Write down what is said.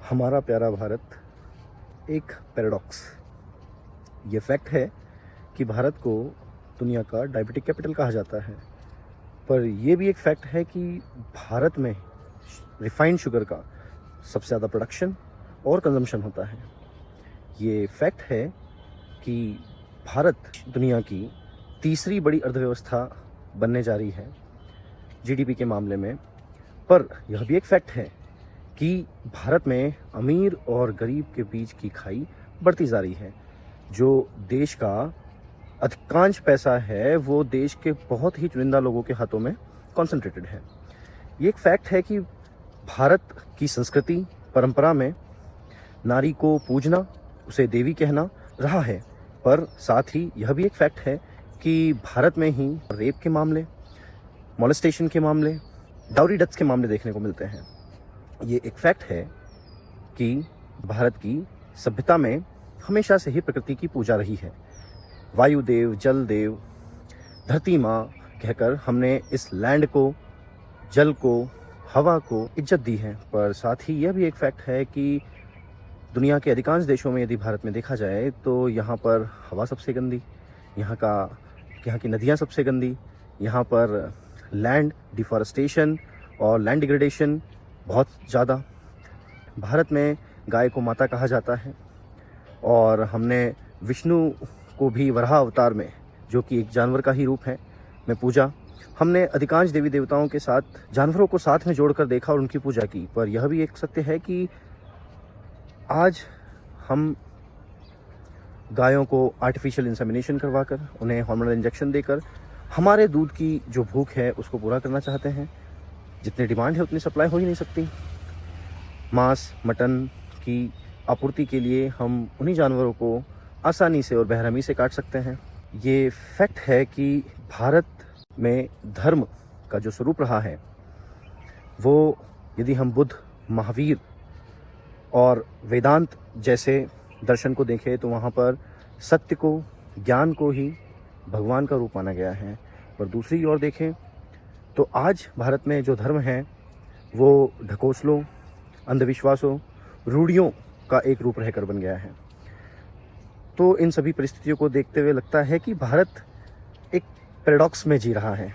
हमारा प्यारा भारत एक पैराडॉक्स। ये फैक्ट है कि भारत को दुनिया का डायबिटिक कैपिटल कहा जाता है, पर यह भी एक फैक्ट है कि भारत में रिफाइंड शुगर का सबसे ज़्यादा प्रोडक्शन और कंजम्पशन होता है। ये फैक्ट है कि भारत दुनिया की तीसरी बड़ी अर्थव्यवस्था बनने जा रही है जीडीपी के मामले में, पर यह भी एक फैक्ट है कि भारत में अमीर और गरीब के बीच की खाई बढ़ती जा रही है। जो देश का अधिकांश पैसा है वो देश के बहुत ही चुनिंदा लोगों के हाथों में कॉन्सेंट्रेटेड है। ये एक फैक्ट है कि भारत की संस्कृति परंपरा में नारी को पूजना, उसे देवी कहना रहा है, पर साथ ही यह भी एक फैक्ट है कि भारत में ही रेप के मामले, मोलेस्टेशन के मामले, डाउरी डेथ्स के मामले देखने को मिलते हैं। ये एक फैक्ट है कि भारत की सभ्यता में हमेशा से ही प्रकृति की पूजा रही है। वायुदेव, जल देव, धरती माँ कहकर हमने इस लैंड को, जल को, हवा को इज्जत दी है। पर साथ ही यह भी एक फैक्ट है कि दुनिया के अधिकांश देशों में यदि भारत में देखा जाए तो यहाँ पर हवा सबसे गंदी, यहाँ की नदियाँ सबसे गंदी, यहाँ पर लैंड डिफॉरेस्टेशन और लैंड डिग्रेडेशन बहुत ज़्यादा। भारत में गाय को माता कहा जाता है और हमने विष्णु को भी वराह अवतार में, जो कि एक जानवर का ही रूप है, में पूजा। हमने अधिकांश देवी देवताओं के साथ जानवरों को साथ में जोड़कर देखा और उनकी पूजा की। पर यह भी एक सत्य है कि आज हम गायों को आर्टिफिशियल इंसेमिनेशन करवाकर, उन्हें हार्मोनल इंजेक्शन देकर हमारे दूध की जो भूख है उसको पूरा करना चाहते हैं। जितनी डिमांड है उतनी सप्लाई हो ही नहीं सकती। मांस, मटन की आपूर्ति के लिए हम उन्हीं जानवरों को आसानी से और बेरहमी से काट सकते हैं। ये फैक्ट है कि भारत में धर्म का जो स्वरूप रहा है वो, यदि हम बुद्ध, महावीर और वेदांत जैसे दर्शन को देखें तो वहाँ पर सत्य को, ज्ञान को ही भगवान का रूप माना गया है। पर दूसरी ओर देखें तो आज भारत में जो धर्म है वो ढकोसलों, अंधविश्वासों, रूढ़ियों का एक रूप रहकर बन गया है। तो इन सभी परिस्थितियों को देखते हुए लगता है कि भारत एक पैराडॉक्स में जी रहा है।